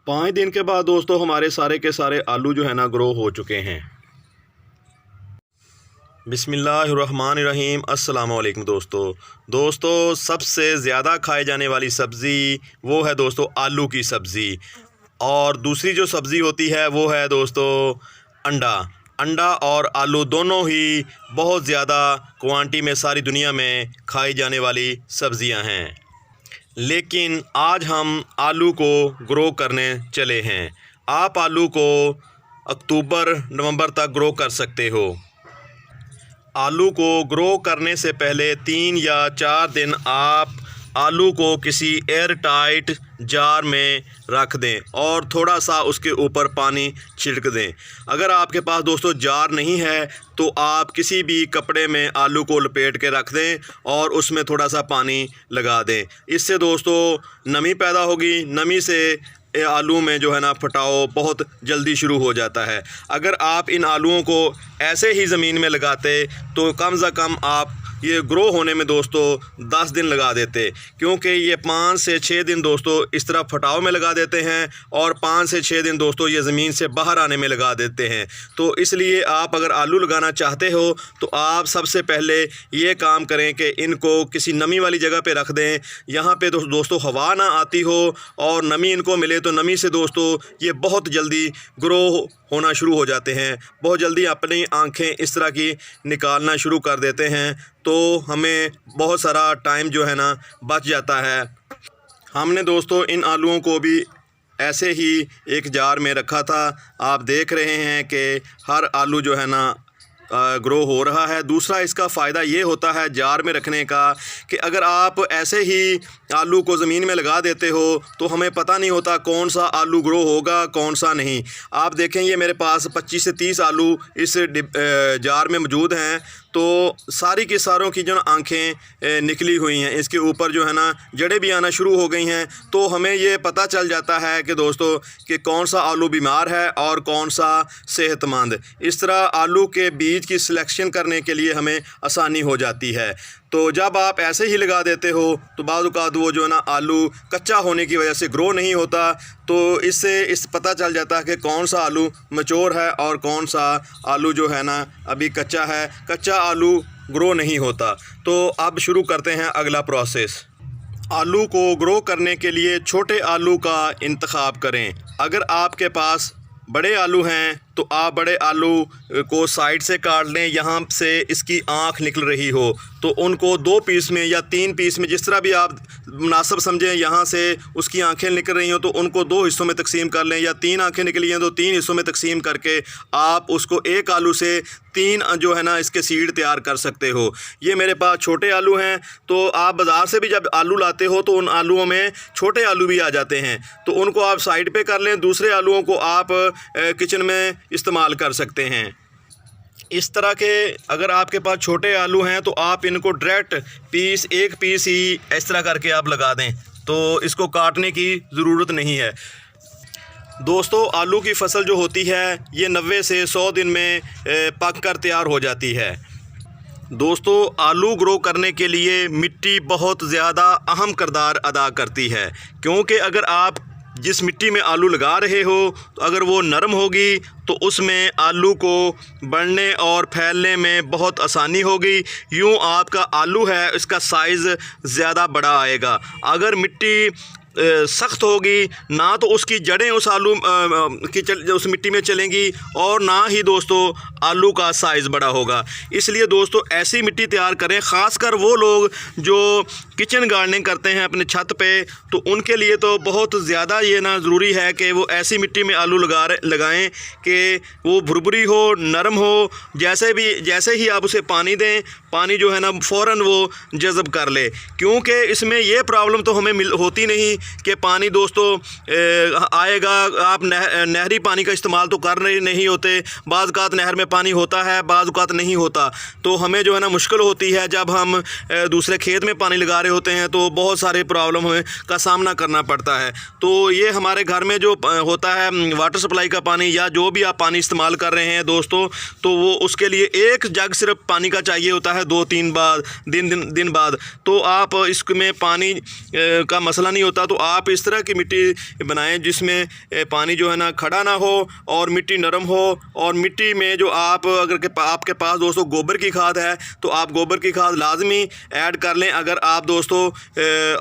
5 दिन के बाद दोस्तों हमारे सारे के सारे आलू जो है ना ग्रो हो चुके हैं। बिस्मिल्लाहिर्रहमानिर्रहीम। अस्सलाम वालेकुम दोस्तों सबसे ज़्यादा खाए जाने वाली सब्ज़ी वो है दोस्तों आलू की सब्ज़ी, और दूसरी जो सब्ज़ी होती है वो है दोस्तों अंडा और आलू दोनों ही बहुत ज़्यादा क्वांटिटी में सारी दुनिया में खाई जाने वाली सब्ज़ियां हैं। लेकिन आज हम आलू को ग्रो करने चले हैं। आप आलू को अक्टूबर नवंबर तक ग्रो कर सकते हो। आलू को ग्रो करने से पहले 3 या 4 दिन आप आलू को किसी एयर टाइट जार में रख दें और थोड़ा सा उसके ऊपर पानी छिड़क दें। अगर आपके पास दोस्तों जार नहीं है तो आप किसी भी कपड़े में आलू को लपेट के रख दें और उसमें थोड़ा सा पानी लगा दें। इससे दोस्तों नमी पैदा होगी। नमी से आलू में जो है ना फटाव बहुत जल्दी शुरू हो जाता है। अगर आप इन आलूओं को ऐसे ही ज़मीन में लगाते तो कम से कम आप ये ग्रो होने में दोस्तों 10 दिन लगा देते, क्योंकि ये 5 से 6 दिन दोस्तों इस तरह फटाव में लगा देते हैं और 5 से 6 दिन दोस्तों ये ज़मीन से बाहर आने में लगा देते हैं। तो इसलिए आप अगर आलू लगाना चाहते हो तो आप सबसे पहले ये काम करें कि इनको किसी नमी वाली जगह पे रख दें, यहाँ पे दोस्तों हवा ना आती हो और नमी इनको मिले। तो नमी से दोस्तों ये बहुत जल्दी ग्रो होना शुरू हो जाते हैं, बहुत जल्दी अपनी आँखें इस तरह की निकालना शुरू कर देते हैं। तो हमें बहुत सारा टाइम जो है ना बच जाता है। हमने दोस्तों इन आलूओं को भी ऐसे ही एक जार में रखा था। आप देख रहे हैं कि हर आलू जो है ना ग्रो हो रहा है। दूसरा इसका फ़ायदा ये होता है जार में रखने का कि अगर आप ऐसे ही आलू को ज़मीन में लगा देते हो तो हमें पता नहीं होता कौन सा आलू ग्रो होगा कौन सा नहीं। आप देखें ये मेरे पास 25 से 30 आलू इस जार में मौजूद हैं। तो सारी की सारों की जो आंखें निकली हुई हैं, इसके ऊपर जो है ना जड़ें भी आना शुरू हो गई हैं। तो हमें ये पता चल जाता है कि दोस्तों कि कौन सा आलू बीमार है और कौन सा सेहतमंद। इस तरह आलू के बीज की सिलेक्शन करने के लिए हमें आसानी हो जाती है। तो जब आप ऐसे ही लगा देते हो तो बाद औक़ात वो जो है ना आलू कच्चा होने की वजह से ग्रो नहीं होता। तो इससे पता चल जाता है कि कौन सा आलू मैच्योर है और कौन सा आलू जो है ना अभी कच्चा है। कच्चा आलू ग्रो नहीं होता। तो अब शुरू करते हैं अगला प्रोसेस। आलू को ग्रो करने के लिए छोटे आलू का इंतखाब करें। अगर आपके पास बड़े आलू हैं तो आप बड़े आलू को साइड से काट लें। यहाँ से इसकी आँख निकल रही हो तो उनको 2 पीस में या 3 पीस में, जिस तरह भी आप मुनासिब समझें, यहाँ से उसकी आँखें निकल रही हो तो उनको 2 हिस्सों में तकसीम कर लें, या 3 आँखें निकली हैं तो 3 हिस्सों में तकसीम करके आप उसको एक आलू से 3 जो है ना इसके सीड तैयार कर सकते हो। ये मेरे पास छोटे आलू हैं। तो आप बाज़ार से भी जब आलू लाते हो तो उन आलूओं में छोटे आलू भी आ जाते हैं, तो उनको आप साइड पे कर लें। दूसरे आलूओं को आप किचन में इस्तेमाल कर सकते हैं। इस तरह के अगर आपके पास छोटे आलू हैं तो आप इनको डायरेक्ट एक पीस ही इस तरह करके आप लगा दें, तो इसको काटने की ज़रूरत नहीं है। दोस्तों आलू की फ़सल जो होती है ये 90 से 100 दिन में पक कर तैयार हो जाती है। दोस्तों आलू ग्रो करने के लिए मिट्टी बहुत ज़्यादा अहम किरदार अदा करती है, क्योंकि अगर आप जिस मिट्टी में आलू लगा रहे हो तो अगर वो नरम होगी तो उसमें आलू को बढ़ने और फैलने में बहुत आसानी होगी। यूँ आपका आलू है इसका साइज़ ज़्यादा बड़ा आएगा। अगर मिट्टी सख्त होगी ना तो उसकी जड़ें उस आलू उस मिट्टी में चलेंगी और ना ही दोस्तों आलू का साइज़ बड़ा होगा। इसलिए दोस्तों ऐसी मिट्टी तैयार करें, ख़ासकर वो लोग जो किचन गार्डनिंग करते हैं अपने छत पे, तो उनके लिए तो बहुत ज़्यादा ये ना ज़रूरी है कि वो ऐसी मिट्टी में आलू लगाएं कि वो भुरभुरी हो, नरम हो। जैसे ही आप उसे पानी दें, पानी जो है ना फ़ौरन वो जज़ब कर ले, क्योंकि इसमें ये प्रॉब्लम तो हमें होती नहीं कि पानी दोस्तों आएगा। आप नहरी पानी का इस्तेमाल तो कर नहीं होते। बाज़ औक़ात नहर में पानी होता है, बाज़ औक़ात नहीं होता। तो हमें जो है ना मुश्किल होती है जब हम दूसरे खेत में पानी लगा रहे होते हैं, तो बहुत सारे प्रॉब्लम का सामना करना पड़ता है। तो ये हमारे घर में जो होता है वाटर सप्लाई का पानी या जो भी आप पानी इस्तेमाल कर रहे हैं दोस्तों, तो वो उसके लिए एक जग सिर्फ पानी का चाहिए होता है 2-3 दिन बाद। तो आप इसमें पानी का मसला नहीं होता। तो आप इस तरह की मिट्टी बनाएं जिसमें पानी जो है ना खड़ा ना हो और मिट्टी नरम हो। और मिट्टी में जो आपके पास दोस्तों गोबर की खाद है तो आप गोबर की खाद लाजमी ऐड कर लें अगर आप दोस्तों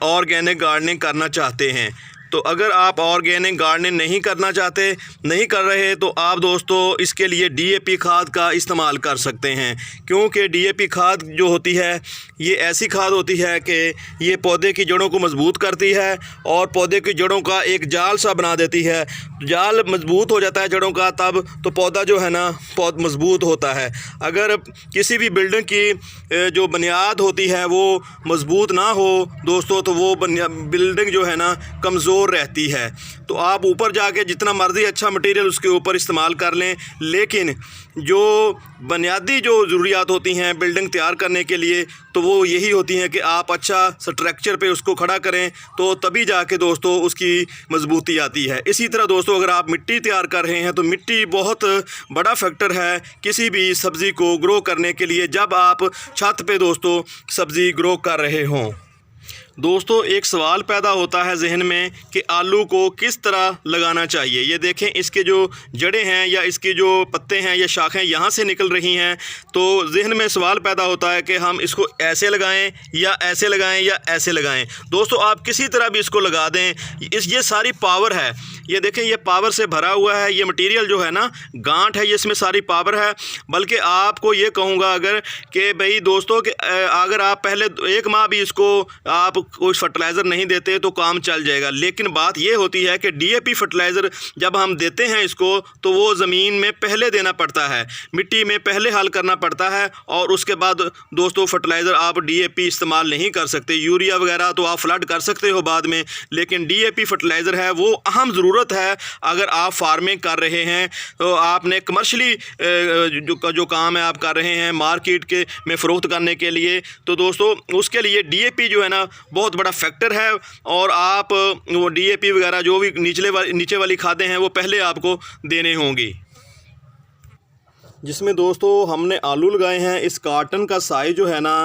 ऑर्गेनिक गार्डनिंग करना चाहते हैं। तो अगर आप ऑर्गेनिक गार्डनिंग नहीं कर रहे तो आप दोस्तों इसके लिए डीएपी खाद का इस्तेमाल कर सकते हैं, क्योंकि डीएपी खाद जो होती है ये ऐसी खाद होती है कि ये पौधे की जड़ों को मजबूत करती है और पौधे की जड़ों का एक जाल सा बना देती है। जाल मजबूत हो जाता है जड़ों का तब तो पौधा जो है ना बहुत मजबूत होता है। अगर किसी भी बिल्डिंग की जो बुनियाद होती है वो मजबूत ना हो दोस्तों तो वो बिल्डिंग जो है ना कमज़ोर रहती है। तो आप ऊपर जाके जितना मर्ज़ी अच्छा मटेरियल उसके ऊपर इस्तेमाल कर लें, लेकिन जो बुनियादी जो ज़रूरियात होती हैं बिल्डिंग तैयार करने के लिए तो वो यही होती हैं कि आप अच्छा स्ट्रक्चर पे उसको खड़ा करें तो तभी जाके दोस्तों उसकी मजबूती आती है। इसी तरह दोस्तों अगर आप मिट्टी तैयार कर रहे हैं तो मिट्टी बहुत बड़ा फैक्टर है किसी भी सब्ज़ी को ग्रो करने के लिए जब आप छत पे दोस्तों सब्ज़ी ग्रो कर रहे हों। दोस्तों एक सवाल पैदा होता है जहन में कि आलू को किस तरह लगाना चाहिए। ये देखें इसके जो जड़ें हैं या इसके जो पत्ते हैं या शाखें यहाँ से निकल रही हैं तो जहन में सवाल पैदा होता है कि हम इसको ऐसे लगाएं या ऐसे लगाएं या ऐसे लगाएं। दोस्तों आप किसी तरह भी इसको लगा दें, ये सारी पावर है। ये देखें ये पावर से भरा हुआ है, ये मटेरियल जो है ना गांठ है, ये इसमें सारी पावर है। बल्कि आपको ये कहूँगा अगर कि भाई दोस्तों कि अगर आप पहले 1 माह भी इसको आप कोई फर्टिलाइज़र नहीं देते तो काम चल जाएगा। लेकिन बात ये होती है कि डीएपी फर्टिलाइज़र जब हम देते हैं इसको तो वो ज़मीन में पहले देना पड़ता है, मिट्टी में पहले हल करना पड़ता है और उसके बाद दोस्तों फर्टिलाइज़र आप डीएपी इस्तेमाल नहीं कर सकते। यूरिया वगैरह तो आप फ्लड कर सकते हो बाद में, लेकिन डीएपी फर्टिलाइज़र है वो अहम ज़रूरत है अगर आप फार्मिंग कर रहे हैं तो आपने कमर्शली जो काम है आप कर रहे हैं मार्केट के में फ़रोख्त करने के लिए तो दोस्तों उसके लिए डीएपी जो है ना बहुत बड़ा फैक्टर है। और आप वो डीएपी वगैरह जो भी नीचे वाली खादें हैं वो पहले आपको देने होंगी। जिसमें दोस्तों हमने आलू लगाए हैं, इस कार्टन का साइज़ जो है ना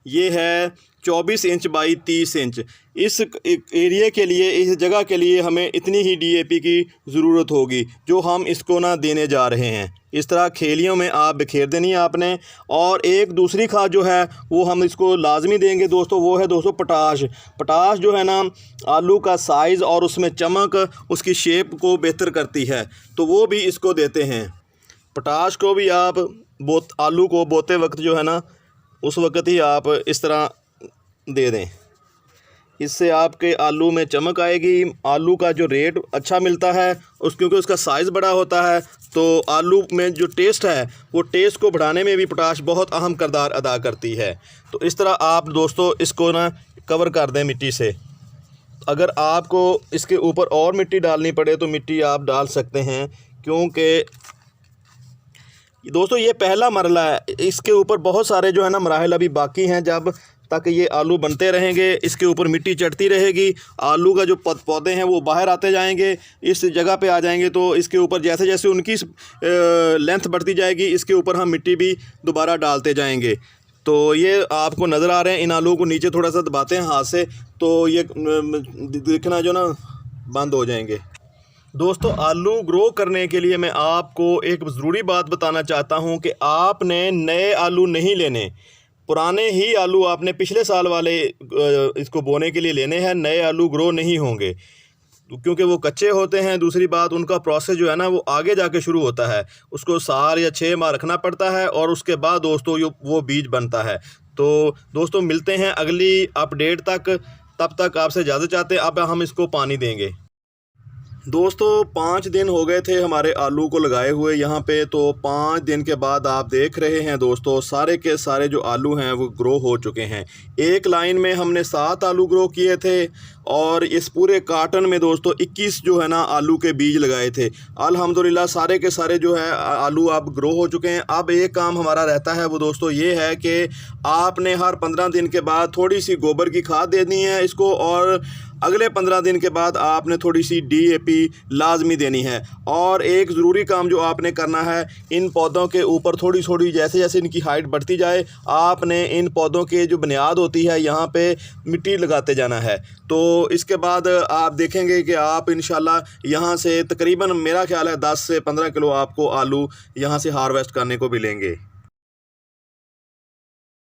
ये है 24 इंच बाई 30 इंच। इस एरिया के लिए, इस जगह के लिए हमें इतनी ही डीएपी की ज़रूरत होगी जो हम इसको ना देने जा रहे हैं। इस तरह खेलियों में आप बिखेर देनी है आपने। और एक दूसरी खाद जो है वो हम इसको लाजमी देंगे दोस्तों, वो है दोस्तों पोटाश। पोटाश जो है ना आलू का साइज़ और उसमें चमक, उसकी शेप को बेहतर करती है, तो वो भी इसको देते हैं। पोटाश को भी आप आलू को बोते वक्त जो है ना उस वक्त ही आप इस तरह दे दें, इससे आपके आलू में चमक आएगी। आलू का जो रेट अच्छा मिलता है क्योंकि उसका साइज़ बड़ा होता है तो आलू में जो टेस्ट है वो टेस्ट को बढ़ाने में भी पोटाश बहुत अहम किरदार अदा करती है। तो इस तरह आप दोस्तों इसको ना कवर कर दें मिट्टी से। अगर आपको इसके ऊपर और मिट्टी डालनी पड़े तो मिट्टी आप डाल सकते हैं, क्योंकि दोस्तों ये पहला मरला है, इसके ऊपर बहुत सारे जो है ना मराहल अभी बाकी हैं। जब तक ये आलू बनते रहेंगे इसके ऊपर मिट्टी चढ़ती रहेगी, आलू का जो पौधे हैं वो बाहर आते जाएंगे, इस जगह पे आ जाएंगे। तो इसके ऊपर जैसे जैसे उनकी लेंथ बढ़ती जाएगी इसके ऊपर हम मिट्टी भी दोबारा डालते जाएंगे। तो ये आपको नज़र आ रहे हैं, इन आलू को नीचे थोड़ा सा दबाते हैं हाथ से तो ये दिखना जो ना बंद हो जाएंगे। दोस्तों आलू ग्रो करने के लिए मैं आपको एक ज़रूरी बात बताना चाहता हूँ कि आपने नए आलू नहीं लेने, पुराने ही आलू आपने पिछले साल वाले इसको बोने के लिए लेने हैं। नए आलू ग्रो नहीं होंगे क्योंकि वो कच्चे होते हैं। दूसरी बात उनका प्रोसेस जो है ना वो आगे जाके शुरू होता है, उसको 4 या 6 माह रखना पड़ता है और उसके बाद दोस्तों वो बीज बनता है। तो दोस्तों मिलते हैं अगली अपडेट तक, तब तक आपसे इजाज़त चाहते हैं। अब हम इसको पानी देंगे। दोस्तों 5 दिन हो गए थे हमारे आलू को लगाए हुए यहाँ पे, तो 5 दिन के बाद आप देख रहे हैं दोस्तों सारे के सारे जो आलू हैं वो ग्रो हो चुके हैं। एक लाइन में हमने 7 आलू ग्रो किए थे और इस पूरे कार्टन में दोस्तों 21 जो है ना आलू के बीज लगाए थे। अल्हम्दुलिल्लाह सारे के सारे जो है आलू अब ग्रो हो चुके हैं। अब एक काम हमारा रहता है वो दोस्तों ये है कि आपने हर 15 दिन के बाद थोड़ी सी गोबर की खाद देनी है इसको, और अगले 15 दिन के बाद आपने थोड़ी सी DAP लाजमी देनी है। और एक ज़रूरी काम जो आपने करना है, इन पौधों के ऊपर थोड़ी थोड़ी जैसे जैसे इनकी हाइट बढ़ती जाए, आपने इन पौधों के जो बुनियाद होती है यहाँ पे मिट्टी लगाते जाना है। तो इसके बाद आप देखेंगे कि आप इंशाल्लाह यहाँ से तकरीबन मेरा ख्याल है 10 से 15 किलो आपको आलू यहाँ से हार्वेस्ट करने को मिलेंगे।